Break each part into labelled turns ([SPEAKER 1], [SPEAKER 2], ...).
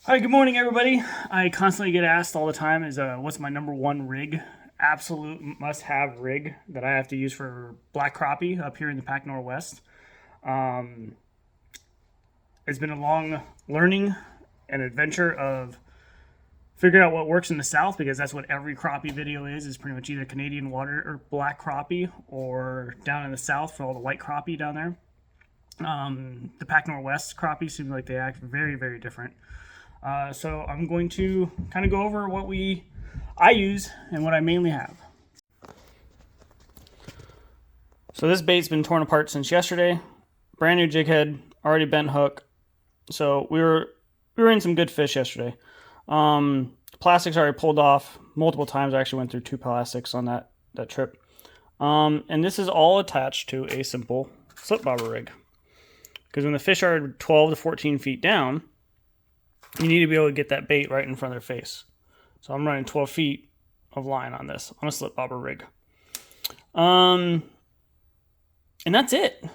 [SPEAKER 1] Hi, good morning, everybody. I constantly get asked all the time is what's my number one rig? Absolute must-have rig that I have to use for black crappie up here in the Pac Northwest. Um, it's been a long learning and adventure of figuring out what works in the South because that's what every crappie video is pretty much either Canadian water or black crappie or down in the South for all the white crappie down there. The Pac Northwest crappie seem like they act very, very different. So I'm going to kind of go over what I use and what I mainly have. So this bait's been torn apart since yesterday. Brand new jig head, already bent hook. So we were in some good fish yesterday. Plastics already pulled off multiple times. I actually went through 2 plastics on that trip. And this is all attached to a simple slip bobber rig. Because when the fish are 12 to 14 feet down, you need to be able to get that bait right in front of their face. So I'm running 12 feet of line on this, on a slip bobber rig. And that's it.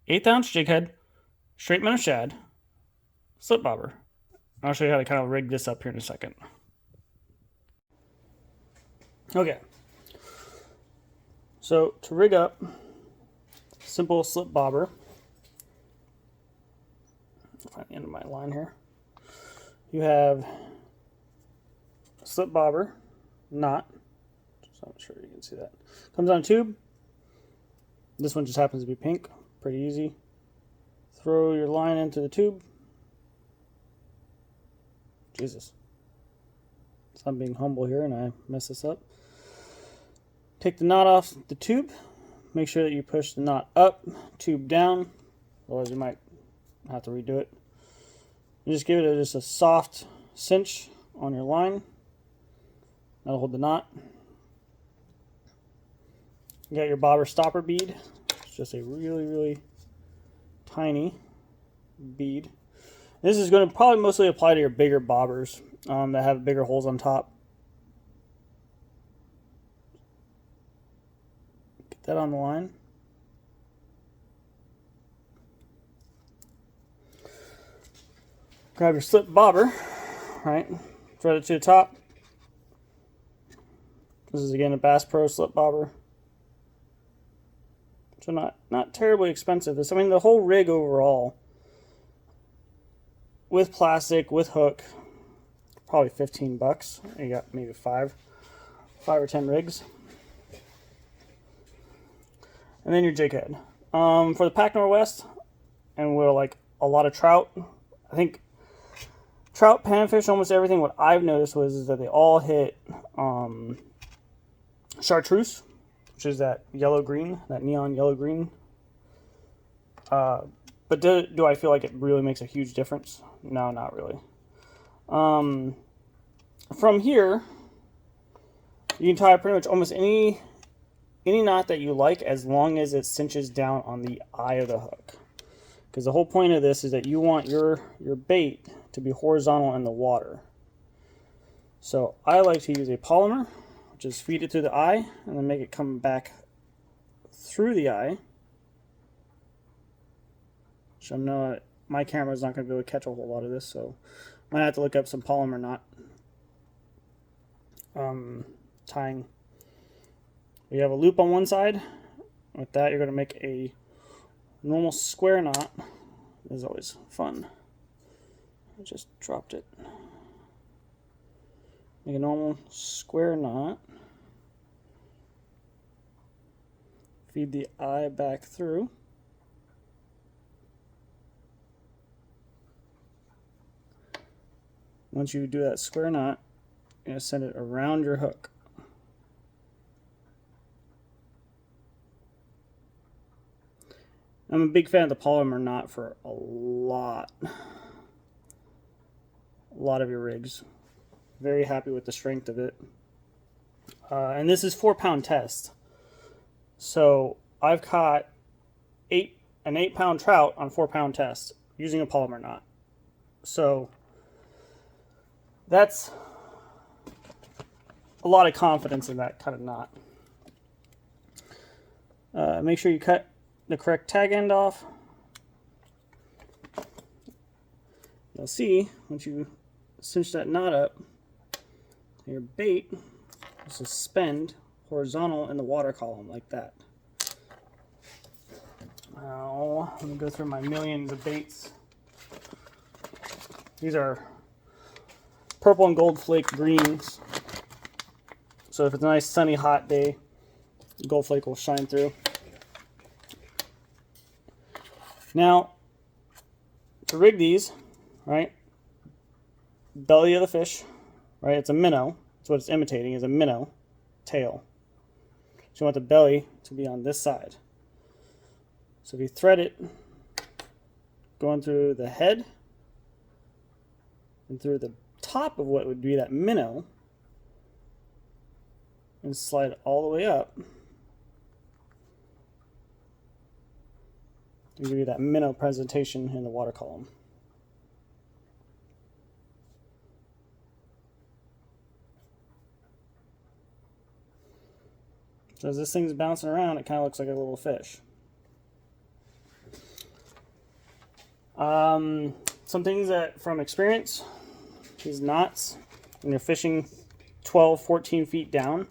[SPEAKER 1] 1/8 ounce jig head, straight minnow shad, slip bobber. I'll show you how to kind of rig this up here in a second. Okay. So to rig up, simple slip bobber. Find the end of my line here. You have a slip bobber knot. Just not sure you can see that. Comes on a tube. This one just happens to be pink. Pretty easy. Throw your line into the tube. Jesus. So I'm being humble here and I mess this up. Take the knot off the tube. Make sure that you push the knot up, tube down. Otherwise you might have to redo it. You just give it just a soft cinch on your line. That'll hold the knot. You got your bobber stopper bead. It's just a really, really tiny bead. This is going to probably mostly apply to your bigger bobbers that have bigger holes on top. Get that on the line. Grab your slip bobber, right? Thread it to the top. This is again a Bass Pro slip bobber. So not terribly expensive. I mean the whole rig overall, with plastic, with hook, probably 15 bucks. You got maybe 5 or 10 rigs. And then your jig head. For the Pac Northwest, and we're like a lot of trout. I think trout, panfish, almost everything. What I've noticed is that they all hit chartreuse, which is that yellow-green, that neon yellow-green. But do I feel like it really makes a huge difference? No, not really. From here, you can tie pretty much almost any knot that you like as long as it cinches down on the eye of the hook. Because the whole point of this is that you want your bait to be horizontal in the water. So I like to use a polymer, just feed it through the eye and then make it come back through the eye. Which I know my camera is not going to be able to catch a whole lot of this, so I might have to look up some polymer knot tying. You have a loop on one side. With that, you're going to make a normal square knot. This is always fun. I just dropped it. Make a normal square knot. Feed the eye back through. Once you do that square knot, you're going to send it around your hook. I'm a big fan of the polymer knot for a lot of your rigs. Very happy with the strength of it. And this is 4-pound test. So I've caught an 8-pound trout on 4-pound test using a polymer knot. So that's a lot of confidence in that kind of knot. Make sure you cut the correct tag end off. You'll see once you cinch that knot up, your bait will suspend horizontal in the water column like that. Now, let me go through my millions of baits. These are purple and gold flake greens. So if it's a nice sunny hot day, gold flake will shine through. Now, to rig these, right, belly of the fish, right, it's a minnow. That's what it's imitating, is a minnow tail. So you want the belly to be on this side. So if you thread it going through the head and through the top of what would be that minnow and slide it all the way up, to give you that minnow presentation in the water column. So as this thing's bouncing around, it kind of looks like a little fish. Some things that from experience, these knots, when you're fishing 12, 14 feet down,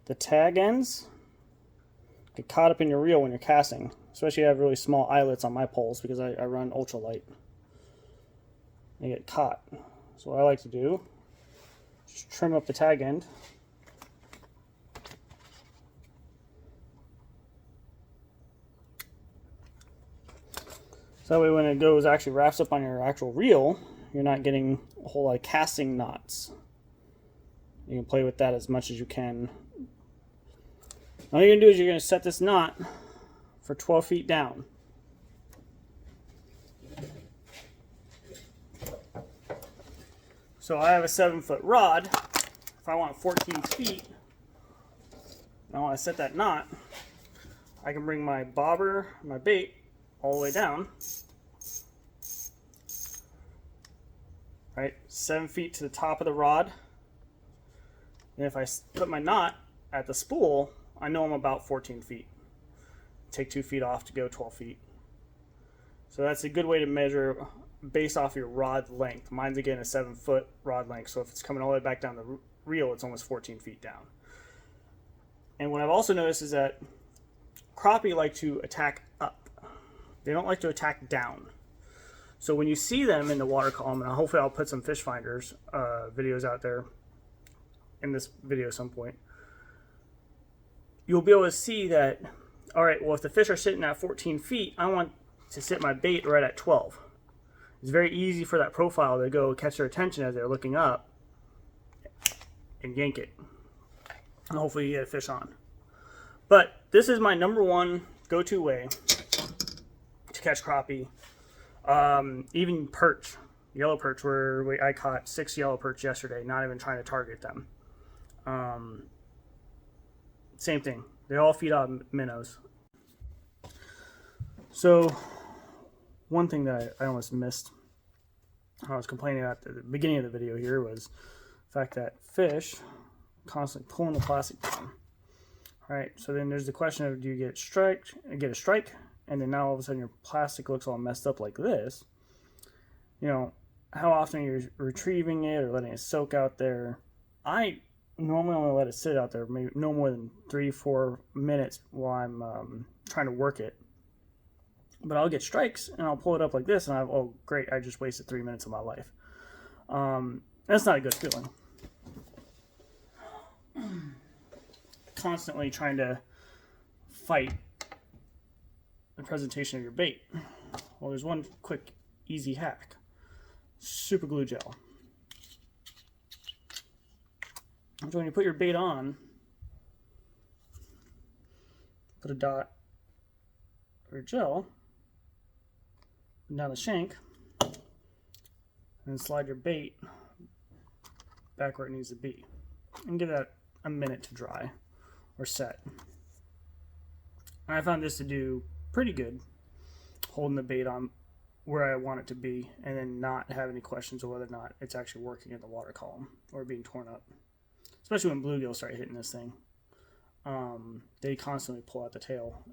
[SPEAKER 1] the tag ends get caught up in your reel when you're casting. Especially if you have really small eyelets on my poles, because I run ultralight. They get caught. So what I like to do, just trim up the tag end. So that way when it goes, actually wraps up on your actual reel, you're not getting a whole lot of casting knots. You can play with that as much as you can. All you're going to do is you're going to set this knot for 12 feet down. So I have a 7-foot rod. If I want 14 feet, and I want to set that knot, I can bring my bobber, my bait, all the way down. Right, 7 feet to the top of the rod. And if I put my knot at the spool, I know I'm about 14 feet. Take 2 feet off to go 12 feet. So that's a good way to measure based off your rod length. Mine's again a 7-foot rod length, so if it's coming all the way back down the reel, it's almost 14 feet down. And what I've also noticed is that crappie like to attack up. They don't like to attack down. So when you see them in the water column, and hopefully I'll put some fish finders videos out there in this video at some point, you'll be able to see that, all right, well, if the fish are sitting at 14 feet, I want to sit my bait right at 12. It's very easy for that profile to go catch their attention as they're looking up and yank it. And hopefully you get a fish on. But this is my #1 go-to way to catch crappie. Even perch, yellow perch, where I caught 6 yellow perch yesterday, not even trying to target them. Same thing. They all feed on minnows. So one thing that I almost missed, I was complaining at the beginning of the video here, was the fact that fish constantly pulling the plastic down. All right, so then there's the question of, do you get a strike, and then now all of a sudden your plastic looks all messed up like this. You know, how often you're retrieving it or letting it soak out there. I normally only let it sit out there maybe no more than 3-4 minutes while I'm trying to work it. But I'll get strikes and I'll pull it up like this, and oh great, I just wasted 3 minutes of my life. That's not a good feeling. Constantly trying to fight the presentation of your bait. Well, there's one quick, easy hack. Super glue gel. So when you put your bait on, put a dot or gel down the shank, and then slide your bait back where it needs to be, and give that a minute to dry or set. And I found this to do pretty good, holding the bait on where I want it to be, and then not have any questions of whether or not it's actually working in the water column or being torn up. Especially when bluegills start hitting this thing. They constantly pull out the tail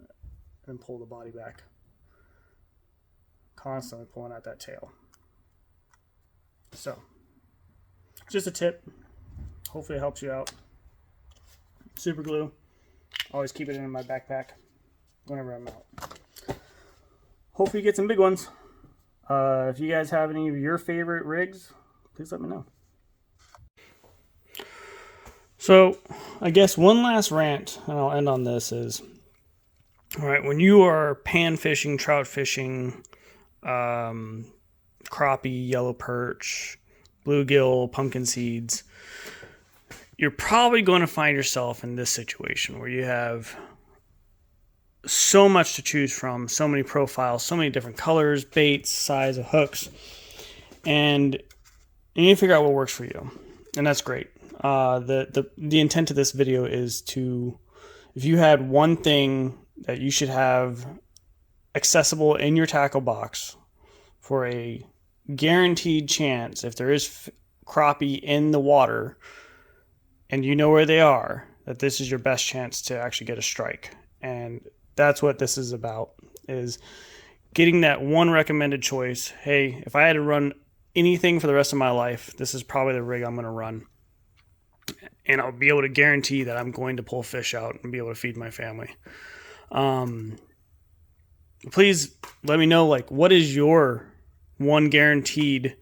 [SPEAKER 1] and pull the body back. Constantly pulling out that tail. So, just a tip. Hopefully it helps you out. Super glue. Always keep it in my backpack whenever I'm out. Hopefully you get some big ones. If you guys have any of your favorite rigs, please let me know. So, I guess one last rant, and I'll end on this, is, all right, when you are pan fishing, trout fishing, crappie, yellow perch, bluegill, pumpkin seeds, you're probably going to find yourself in this situation where you have so much to choose from, so many profiles, so many different colors, baits, size of hooks, and you need to figure out what works for you, and that's great. The intent of this video is to, if you had one thing that you should have accessible in your tackle box for a guaranteed chance, if there is crappie in the water and you know where they are, that this is your best chance to actually get a strike. And that's what this is about, is getting that one recommended choice. Hey, if I had to run anything for the rest of my life, this is probably the rig I'm going to run. And I'll be able to guarantee that I'm going to pull fish out and be able to feed my family. Please let me know, like, what is your one guaranteed,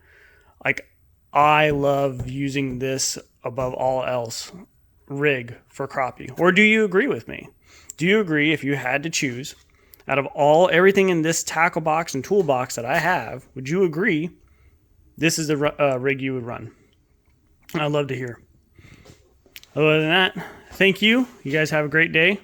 [SPEAKER 1] like, I love using this above all else rig for crappie? Or do you agree with me? Do you agree, if you had to choose out of everything in this tackle box and toolbox that I have, would you agree this is the rig you would run? I'd love to hear. Other than that, thank you. You guys have a great day.